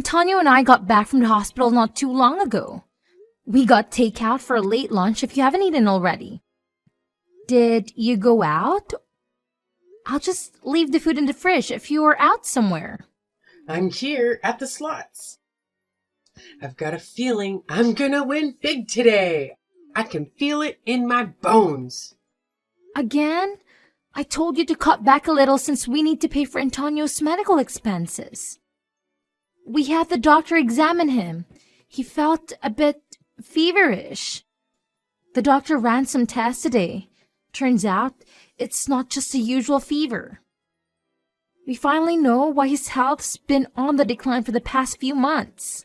Antonio and I got back from the hospital not too long ago. We got takeout for a late lunch if you haven't eaten already. Did you go out? I'll just leave the food in the fridge if you are out somewhere. I'm here at the slots. I've got a feeling I'm gonna win big today. I can feel it in my bones. Again? I told you to cut back a little since we need to pay for Antonio's medical expenses. We had the doctor examine him. He felt a bit feverish. The doctor ran some tests today. Turns out it's not just a usual fever. We finally know why his health's been on the decline for the past few months.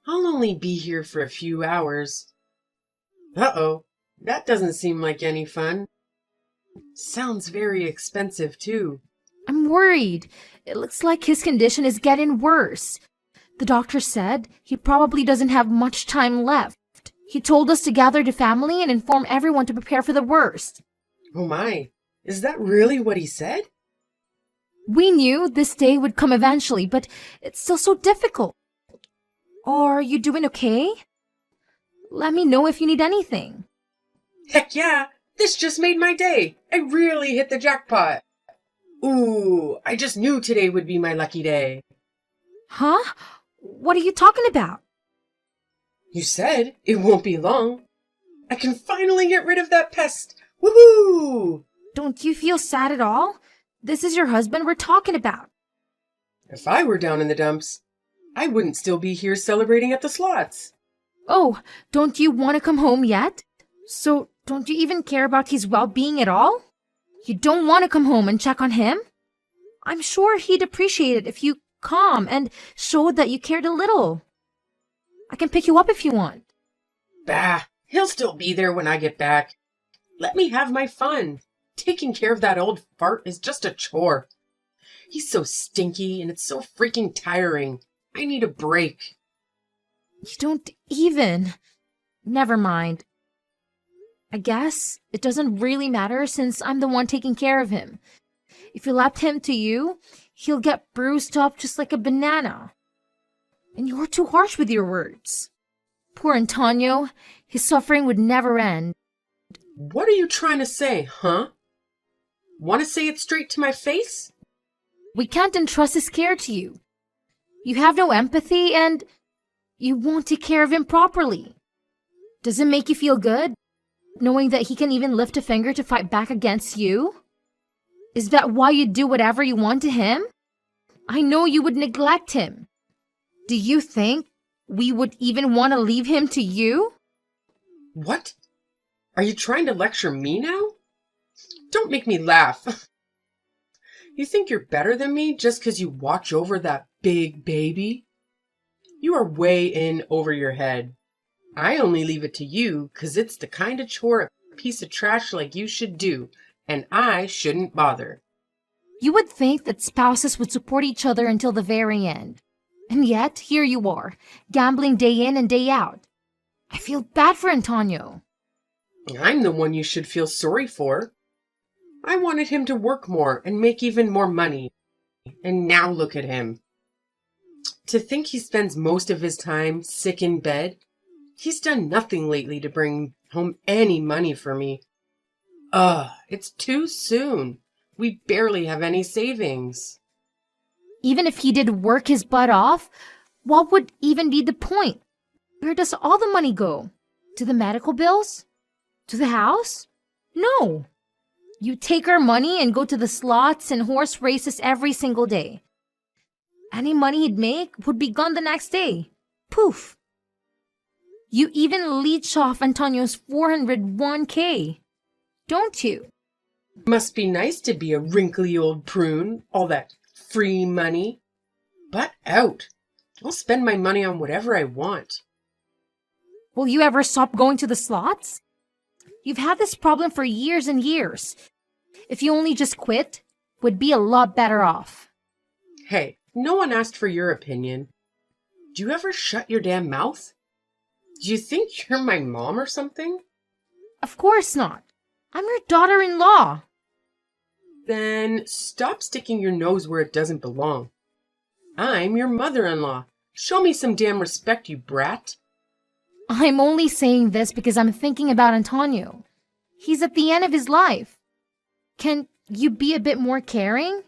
I'll only be here for a few hours. Uh-oh, that doesn't seem like any fun. Sounds very expensive, too. I'm worried. It looks like his condition is getting worse. The doctor said he probably doesn't have much time left. He told us to gather the family and inform everyone to prepare for the worst. Oh my, is that really what he said? We knew this day would come eventually, but it's still so difficult. Are you doing okay? Let me know if you need anything. Heck yeah, this just made my day. I really hit the jackpot. Ooh, I just knew today would be my lucky day. Huh? What are you talking about? You said it won't be long. I can finally get rid of that pest. Woohoo! Don't you feel sad at all? This is your husband we're talking about. If I were down in the dumps, I wouldn't still be here celebrating at the slots. Oh, don't you want to come home yet? So, don't you even care about his well-being at all? You don't want to come home and check on him? I'm sure he'd appreciate it if you come and showed that you cared a little. I can pick you up if you want. Bah, he'll still be there when I get back. Let me have my fun. Taking care of that old fart is just a chore. He's so stinky and it's so freaking tiring. I need a break. You don't even. Never mind. I guess it doesn't really matter since I'm the one taking care of him. If you left him to you, he'll get bruised up just like a banana. And you're too harsh with your words. Poor Antonio, his suffering would never end. What are you trying to say, huh? Want to say it straight to my face? We can't entrust his care to you. You have no empathy and you won't take care of him properly. Does it make you feel good, knowing that he can even lift a finger to fight back against you? Is that why you do whatever you want to him? I know you would neglect him. Do you think we would even want to leave him to you? What? Are you trying to lecture me now? Don't make me laugh. You think you're better than me just because you watch over that big baby? You are way in over your head. I only leave it to you because it's the kind of chore a piece of trash like you should do, and I shouldn't bother. You would think that spouses would support each other until the very end. And yet, here you are, gambling day in and day out. I feel bad for Antonio. I'm the one you should feel sorry for. I wanted him to work more and make even more money. And now look at him. To think he spends most of his time sick in bed. He's done nothing lately to bring home any money for me. It's too soon. We barely have any savings. Even if he did work his butt off, what would even be the point? Where does all the money go? To the medical bills? To the house? No. You take our money and go to the slots and horse races every single day. Any money he'd make would be gone the next day. Poof. You even leech off Antonio's 401k, don't you? Must be nice to be a wrinkly old prune, all that free money. But out. I'll spend my money on whatever I want. Will you ever stop going to the slots? You've had this problem for years and years. If you only just quit, would be a lot better off. Hey, no one asked for your opinion. Do you ever shut your damn mouth? Do you think you're my mom or something? Of course not. I'm your daughter-in-law. Then stop sticking your nose where it doesn't belong. I'm your mother-in-law. Show me some damn respect, you brat. I'm only saying this because I'm thinking about Antonio. He's at the end of his life. Can you be a bit more caring?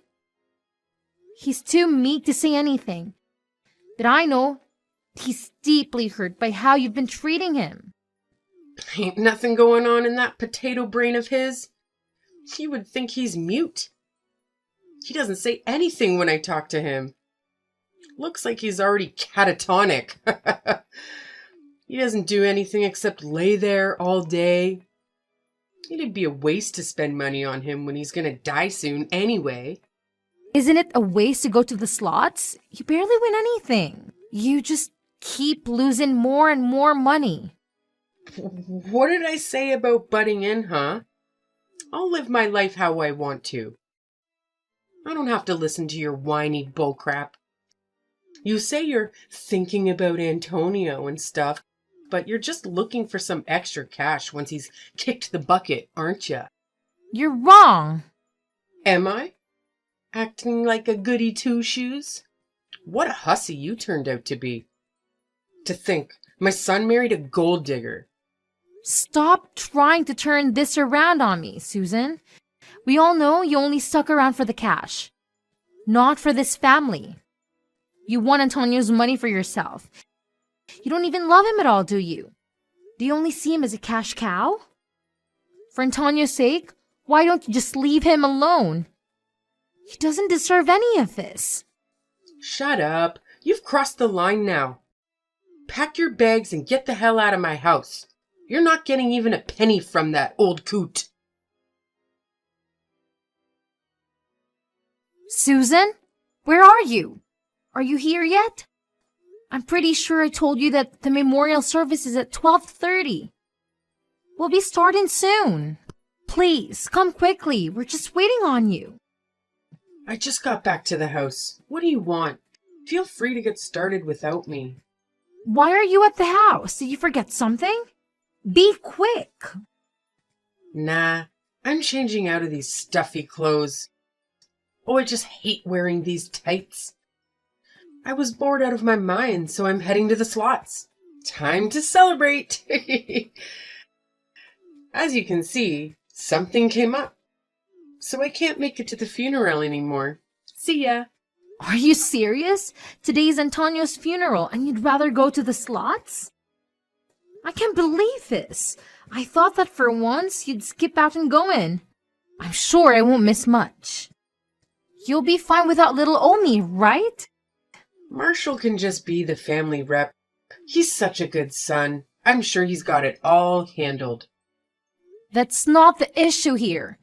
He's too meek to say anything. But I know he's deeply hurt by how you've been treating him. Ain't nothing going on in that potato brain of his. You would think he's mute. He doesn't say anything when I talk to him. Looks like he's already catatonic. He doesn't do anything except lay there all day. It'd be a waste to spend money on him when he's gonna die soon anyway. Isn't it a waste to go to the slots? You barely win anything. You just keep losing more and more money. What did I say about butting in, huh? I'll live my life how I want to. I don't have to listen to your whiny bullcrap. You say you're thinking about Antonio and stuff, but you're just looking for some extra cash once he's kicked the bucket, aren't you? You're wrong. Am I? Acting like a goody two-shoes? What a hussy you turned out to be. To think, my son married a gold digger. Stop trying to turn this around on me, Susan. We all know you only stuck around for the cash, not for this family. You want Antonio's money for yourself. You don't even love him at all, do you? Do you only see him as a cash cow? For Antonio's sake, why don't you just leave him alone? He doesn't deserve any of this. Shut up. You've crossed the line now. Pack your bags and get the hell out of my house. You're not getting even a penny from that old coot. Susan, where are you? Are you here yet? I'm pretty sure I told you that the memorial service is at 12:30. We'll be starting soon. Please, come quickly. We're just waiting on you. I just got back to the house. What do you want? Feel free to get started without me. Why are you at the house? Did you forget something? Be quick. Nah, I'm changing out of these stuffy clothes. Oh, I just hate wearing these tights. I was bored out of my mind, so I'm heading to the slots. Time to celebrate. As you can see, something came up, so I can't make it to the funeral anymore. See ya. Are you serious? Today's Antonio's funeral and you'd rather go to the slots? I can't believe this. I thought that for once you'd skip out and go in. I'm sure I won't miss much. You'll be fine without little Omi, right? Marshall can just be the family rep. He's such a good son. I'm sure he's got it all handled. That's not the issue here.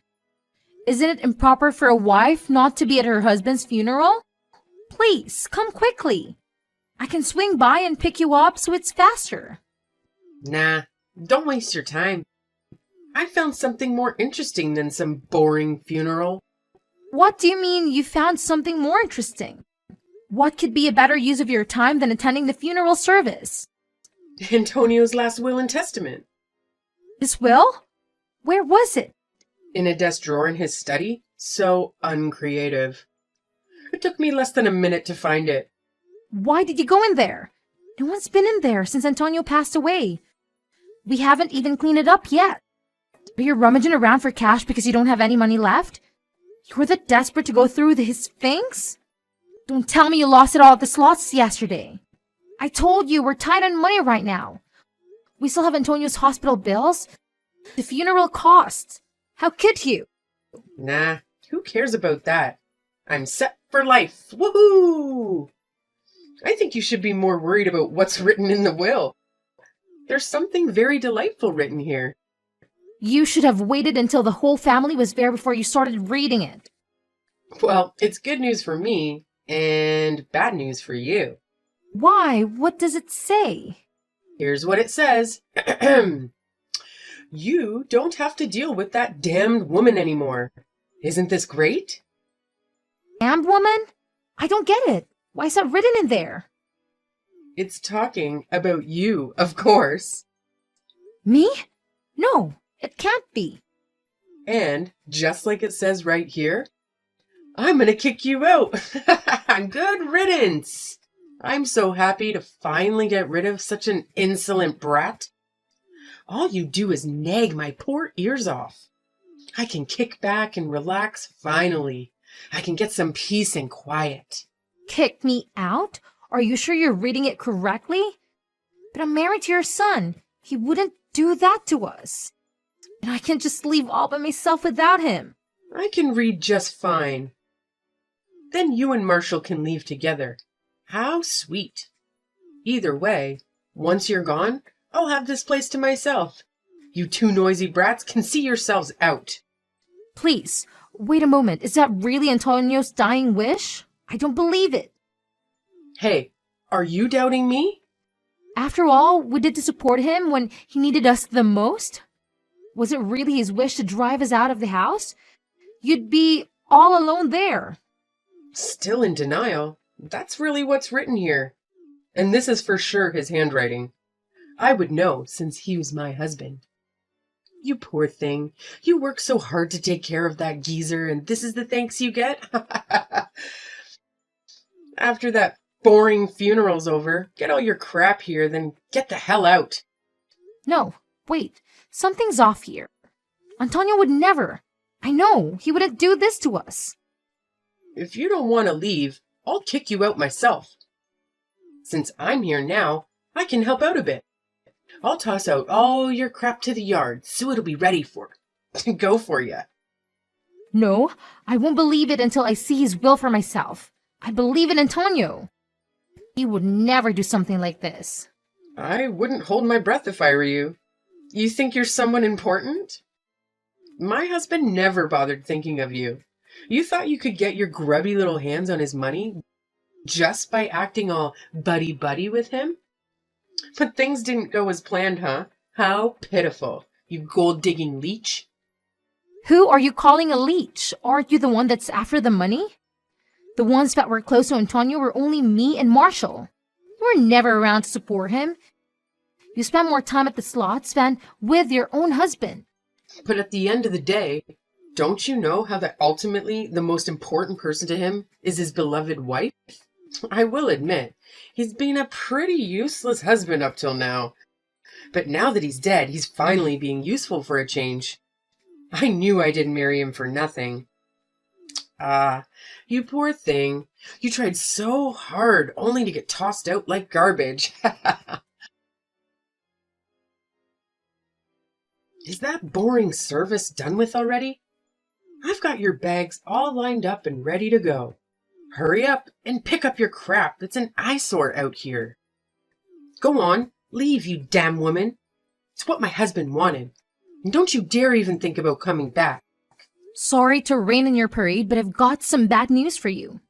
Isn't it improper for a wife not to be at her husband's funeral? Please, come quickly. I can swing by and pick you up so it's faster. Nah, don't waste your time. I found something more interesting than some boring funeral. What do you mean you found something more interesting? What could be a better use of your time than attending the funeral service? Antonio's last will and testament. His will? Where was it? In a desk drawer in his study. So uncreative. It took me less than a minute to find it. Why did you go in there? No one's been in there since Antonio passed away. We haven't even cleaned it up yet. Are you rummaging around for cash because you don't have any money left? You were that desperate to go through his things? Don't tell me you lost it all at the slots yesterday. I told you we're tight on money right now. We still have Antonio's hospital bills, the funeral costs. How could you? Nah, who cares about that? I'm set for life. Woohoo! I think you should be more worried about what's written in the will. There's something very delightful written here. You should have waited until the whole family was there before you started reading it. Well, it's good news for me and bad news for you. Why? What does it say? Here's what it says. You don't have to deal with that damned woman anymore. Isn't this great? Damned woman? I don't get it. Why is that written in there? It's talking about you, of course. Me? No, it can't be. And, just like it says right here, I'm gonna kick you out. Good riddance! I'm so happy to finally get rid of such an insolent brat. All you do is nag my poor ears off. I can kick back and relax finally. I can get some peace and quiet. Kick me out? Are you sure you're reading it correctly? But I'm married to your son. He wouldn't do that to us. And I can't just leave all by myself without him. I can read just fine. Then you and Marshall can leave together. How sweet. Either way, once you're gone, I'll have this place to myself. You two noisy brats can see yourselves out. Please, wait a moment. Is that really Antonio's dying wish? I don't believe it. Hey, are you doubting me? After all we did to support him when he needed us the most? Was it really his wish to drive us out of the house? You'd be all alone there. Still in denial? That's really what's written here. And this is for sure his handwriting. I would know, since he was my husband. You poor thing. You work so hard to take care of that geezer, and this is the thanks you get? After that boring funeral's over, get all your crap here, then get the hell out. No, wait. Something's off here. Antonio would never. I know. He wouldn't do this to us. If you don't want to leave, I'll kick you out myself. Since I'm here now, I can help out a bit. I'll toss out all your crap to the yard so it'll be ready for go for you. No, I won't believe it until I see his will for myself. I believe in Antonio. He would never do something like this. I wouldn't hold my breath if I were you. You think you're someone important? My husband never bothered thinking of you. You thought you could get your grubby little hands on his money just by acting all buddy-buddy with him? But things didn't go as planned, huh? How pitiful, you gold-digging leech. Who are you calling a leech? Aren't you the one that's after the money? The ones that were close to Antonio were only me and Marshall. You were never around to support him. You spent more time at the slots than with your own husband. But at the end of the day, don't you know how that ultimately the most important person to him is his beloved wife? I will admit, he's been a pretty useless husband up till now. But now that he's dead, he's finally being useful for a change. I knew I didn't marry him for nothing. Ah, you poor thing. You tried so hard only to get tossed out like garbage. Is that boring service done with already? I've got your bags all lined up and ready to go. Hurry up and pick up your crap. It's an eyesore out here. Go on, leave, you damn woman. It's what my husband wanted. And don't you dare even think about coming back. Sorry to rain in your parade, but I've got some bad news for you.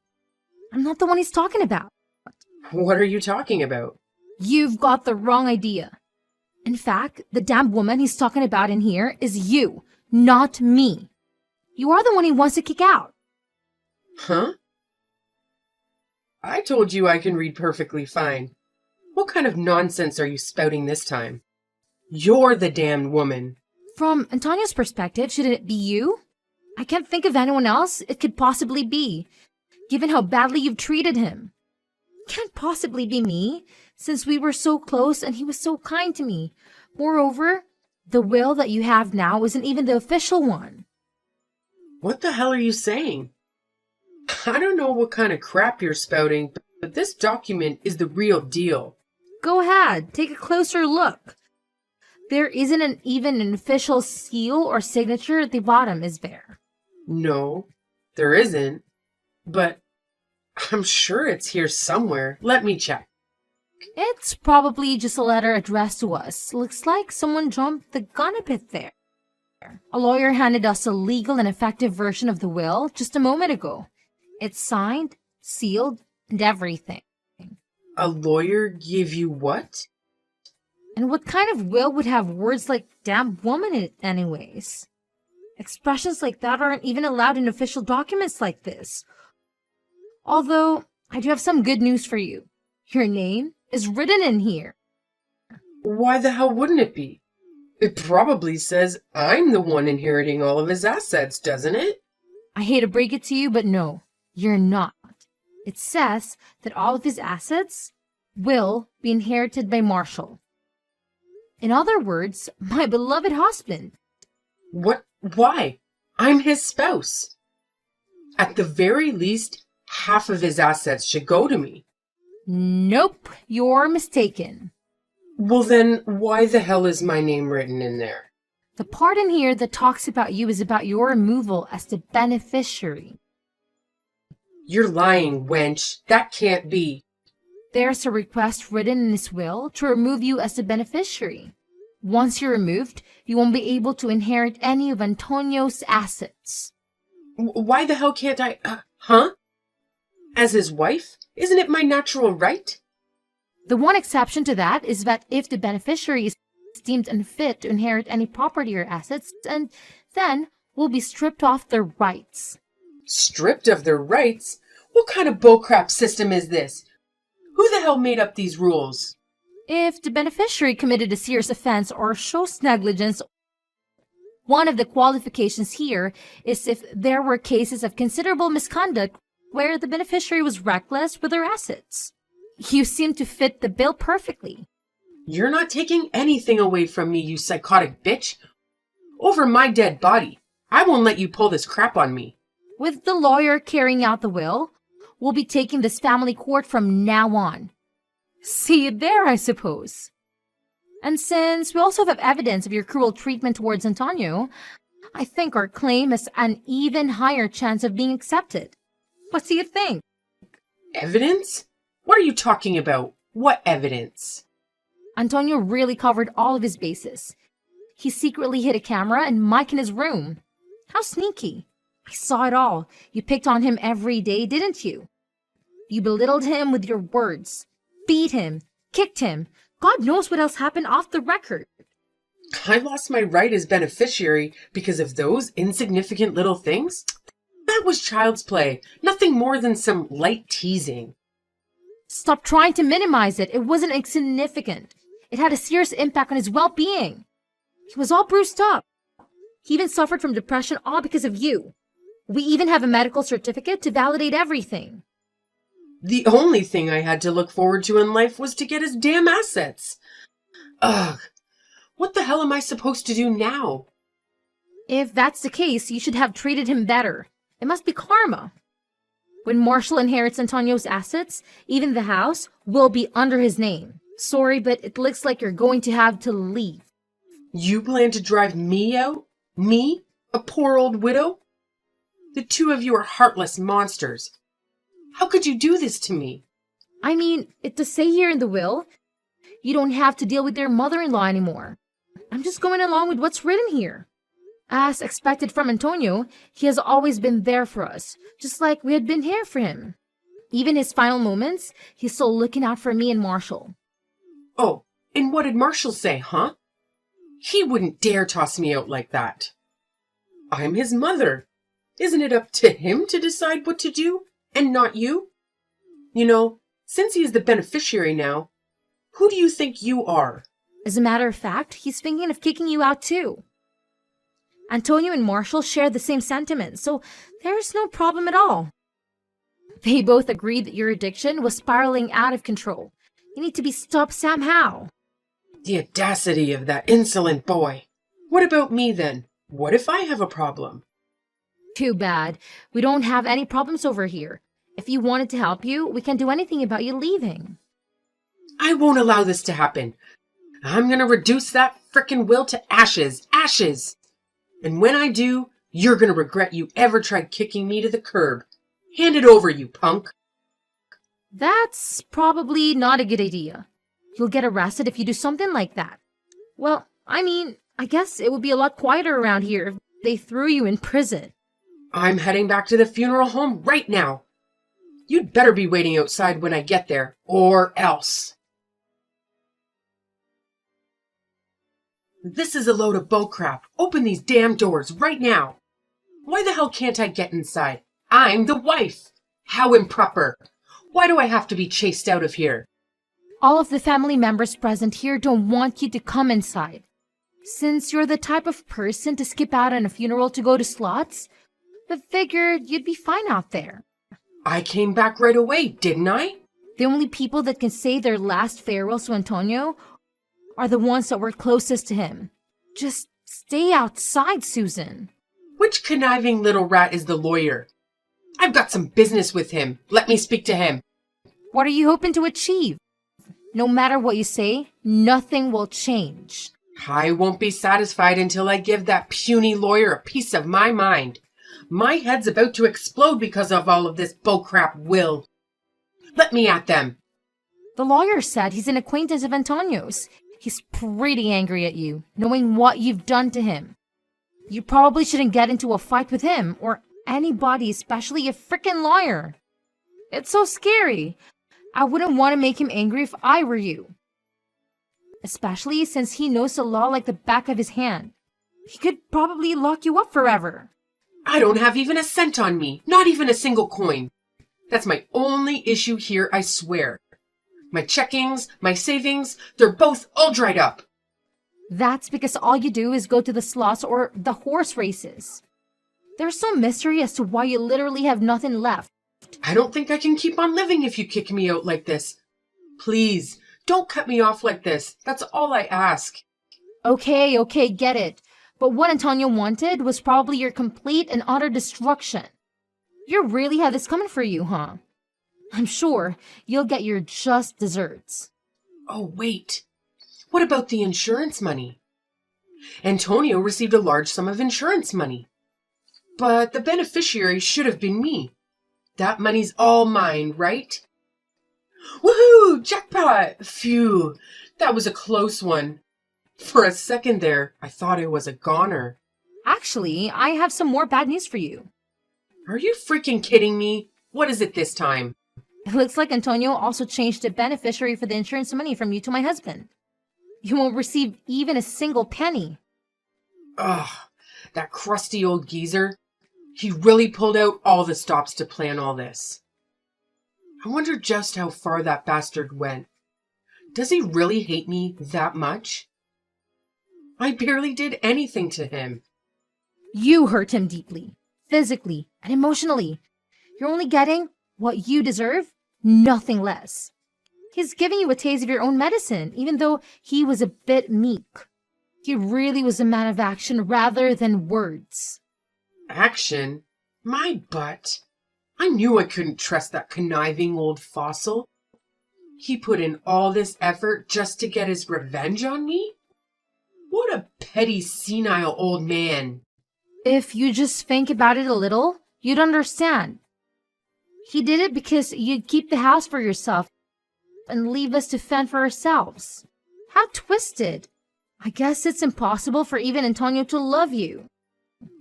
I'm not the one he's talking about. What are you talking about? You've got the wrong idea. In fact, the damn woman he's talking about in here is you, not me. You are the one he wants to kick out. Huh? I told you I can read perfectly fine. What kind of nonsense are you spouting this time? You're the damned woman. From Antonio's perspective, shouldn't it be you? I can't think of anyone else it could possibly be, given how badly you've treated him. Can't possibly be me, since we were so close and he was so kind to me. Moreover, the will that you have now isn't even the official one. What the hell are you saying? I don't know what kind of crap you're spouting, but this document is the real deal. Go ahead, take a closer look. There isn't even an official seal or signature at the bottom, is there? No, there isn't. But I'm sure it's here somewhere. Let me check. It's probably just a letter addressed to us. Looks like someone jumped the gun a bit there. A lawyer handed us a legal and effective version of the will just a moment ago. It's signed, sealed, and everything. A lawyer gave you what? And what kind of will would have words like damn woman in it anyways? Expressions like that aren't even allowed in official documents like this. Although, I do have some good news for you. Your name is written in here. Why the hell wouldn't it be? It probably says I'm the one inheriting all of his assets, doesn't it? I hate to break it to you, but no, you're not. It says that all of his assets will be inherited by Marshall. In other words, my beloved husband. What? Why? I'm his spouse. At the very least, half of his assets should go to me. Nope, you're mistaken. Well then, why the hell is my name written in there? The part in here that talks about you is about your removal as the beneficiary. You're lying, wench. That can't be. There's a request written in his will to remove you as the beneficiary. Once you're removed, you won't be able to inherit any of Antonio's assets. Why the hell can't I, huh? As his wife? Isn't it my natural right? The one exception to that is that if the beneficiary is deemed unfit to inherit any property or assets, and then will be stripped off their rights. Stripped of their rights? What kind of bullcrap system is this? Who the hell made up these rules? If the beneficiary committed a serious offense or shows negligence, one of the qualifications here is if there were cases of considerable misconduct where the beneficiary was reckless with their assets. You seem to fit the bill perfectly. You're not taking anything away from me, you psychotic bitch. Over my dead body. I won't let you pull this crap on me. With the lawyer carrying out the will, we'll be taking this family court from now on. See you there, I suppose. And since we also have evidence of your cruel treatment towards Antonio, I think our claim has an even higher chance of being accepted. What do you think? Evidence? What are you talking about? What evidence? Antonio really covered all of his bases. He secretly hid a camera and mic in his room. How sneaky. I saw it all. You picked on him every day, didn't you? You belittled him with your words. Beat him. Kicked him. God knows what else happened off the record. I lost my right as beneficiary because of those insignificant little things? That was child's play. Nothing more than some light teasing. Stop trying to minimize it. It wasn't insignificant. It had a serious impact on his well-being. He was all bruised up. He even suffered from depression, all because of you. We even have a medical certificate to validate everything. The only thing I had to look forward to in life was to get his damn assets. Ugh. What the hell am I supposed to do now? If that's the case, you should have treated him better. It must be karma. When Marshall inherits Antonio's assets, even the house will be under his name. Sorry, but it looks like you're going to have to leave. You plan to drive me out? Me? A poor old widow? The two of you are heartless monsters. How could you do this to me? I mean, it does say here in the will, you don't have to deal with your mother-in-law anymore. I'm just going along with what's written here. As expected from Antonio, he has always been there for us, just like we had been here for him. Even his final moments, he's still looking out for me and Marshall. Oh, and what did Marshall say, huh? He wouldn't dare toss me out like that. I'm his mother. Isn't it up to him to decide what to do, and not you? You know, since he is the beneficiary now, who do you think you are? As a matter of fact, he's thinking of kicking you out too. Antonio and Marshall share the same sentiments, so there's no problem at all. They both agreed that your addiction was spiraling out of control. You need to be stopped somehow. The audacity of that insolent boy. What about me then? What if I have a problem? Too bad. We don't have any problems over here. If you wanted to help you, we can't do anything about you leaving. I won't allow this to happen. I'm gonna reduce that frickin' will to ashes. Ashes! And when I do, you're gonna regret you ever tried kicking me to the curb. Hand it over, you punk. That's probably not a good idea. You'll get arrested if you do something like that. Well, I mean, I guess it would be a lot quieter around here if they threw you in prison. I'm heading back to the funeral home right now. You'd better be waiting outside when I get there, or else. This is a load of bullcrap. Open these damn doors right now. Why the hell can't I get inside? I'm the wife. How improper. Why do I have to be chased out of here? All of the family members present here don't want you to come inside. Since you're the type of person to skip out on a funeral to go to slots, they figured you'd be fine out there. I came back right away, didn't I? The only people that can say their last farewells to Antonio are the ones that were closest to him. Just stay outside, Susan. Which conniving little rat is the lawyer? I've got some business with him. Let me speak to him. What are you hoping to achieve? No matter what you say, nothing will change. I won't be satisfied until I give that puny lawyer a piece of my mind. My head's about to explode because of all of this bullcrap will. Let me at them. The lawyer said he's an acquaintance of Antonio's. He's pretty angry at you, knowing what you've done to him. You probably shouldn't get into a fight with him or anybody, especially a frickin' lawyer. It's so scary. I wouldn't want to make him angry if I were you. Especially since he knows the law like the back of his hand. He could probably lock you up forever. I don't have even a cent on me. Not even a single coin. That's my only issue here, I swear. My checkings, my savings, they're both all dried up. That's because all you do is go to the slots or the horse races. There's some mystery as to why you literally have nothing left. I don't think I can keep on living if you kick me out like this. Please, don't cut me off like this. That's all I ask. Okay, get it. But what Antonio wanted was probably your complete and utter destruction. You really had this coming for you, huh? I'm sure you'll get your just desserts. Oh, wait. What about the insurance money? Antonio received a large sum of insurance money. But the beneficiary should have been me. That money's all mine, right? Woohoo! Jackpot! Phew, that was a close one. For a second there, I thought I was a goner. Actually, I have some more bad news for you. Are you freaking kidding me? What is it this time? It looks like Antonio also changed the beneficiary for the insurance money from you to my husband. You won't receive even a single penny. Ugh, that crusty old geezer. He really pulled out all the stops to plan all this. I wonder just how far that bastard went. Does he really hate me that much? I barely did anything to him. You hurt him deeply, physically and emotionally. You're only getting what you deserve, nothing less. He's giving you a taste of your own medicine, even though he was a bit meek. He really was a man of action rather than words. Action? My butt. I knew I couldn't trust that conniving old fossil. He put in all this effort just to get his revenge on me? What a petty, senile old man. If you just think about it a little, you'd understand. He did it because you'd keep the house for yourself and leave us to fend for ourselves. How twisted. I guess it's impossible for even Antonio to love you.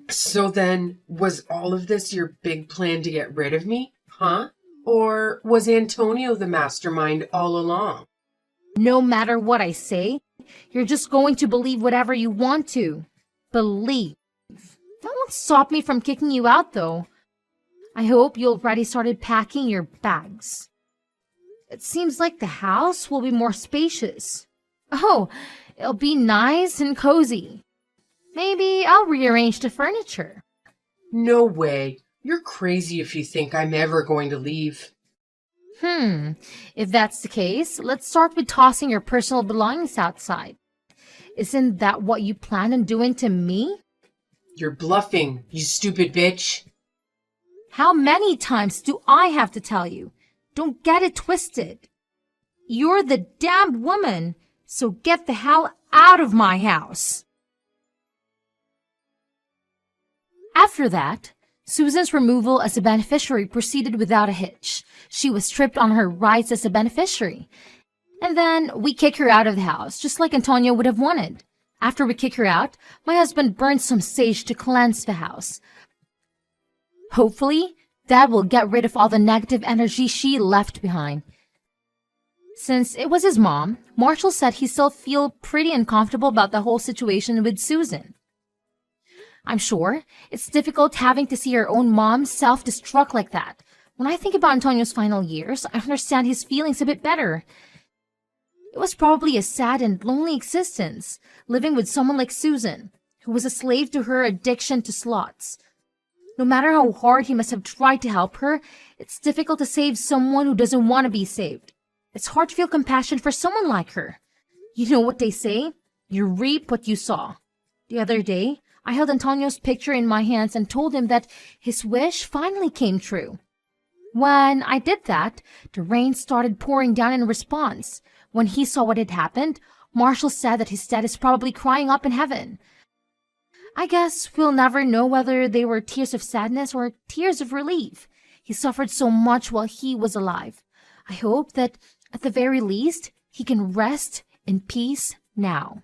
So then, was all of this your big plan to get rid of me, huh? Or was Antonio the mastermind all along? No matter what I say, you're just going to believe whatever you want to. Believe. That won't stop me from kicking you out, though. I hope you already started packing your bags. It seems like the house will be more spacious. Oh, it'll be nice and cozy. Maybe I'll rearrange the furniture. No way. You're crazy if you think I'm ever going to leave. If that's the case, let's start with tossing your personal belongings outside. Isn't that what you plan on doing to me? You're bluffing, you stupid bitch. How many times do I have to tell you? Don't get it twisted. You're the damned woman, so get the hell out of my house. After that, Susan's removal as a beneficiary proceeded without a hitch. She was stripped on her rights as a beneficiary. And then we kick her out of the house, just like Antonio would have wanted. After we kick her out, my husband burned some sage to cleanse the house. Hopefully, that will get rid of all the negative energy she left behind. Since it was his mom, Marshall said he still feel pretty uncomfortable about the whole situation with Susan. I'm sure it's difficult having to see your own mom self-destruct like that. When I think about Antonio's final years, I understand his feelings a bit better. It was probably a sad and lonely existence, living with someone like Susan, who was a slave to her addiction to slots. No matter how hard he must have tried to help her, it's difficult to save someone who doesn't want to be saved. It's hard to feel compassion for someone like her. You know what they say? You reap what you sow. The other day, I held Antonio's picture in my hands and told him that his wish finally came true. When I did that, the rain started pouring down in response. When he saw what had happened, Marshall said that his dad is probably crying up in heaven. I guess we'll never know whether they were tears of sadness or tears of relief. He suffered so much while he was alive. I hope that, at the very least, he can rest in peace now.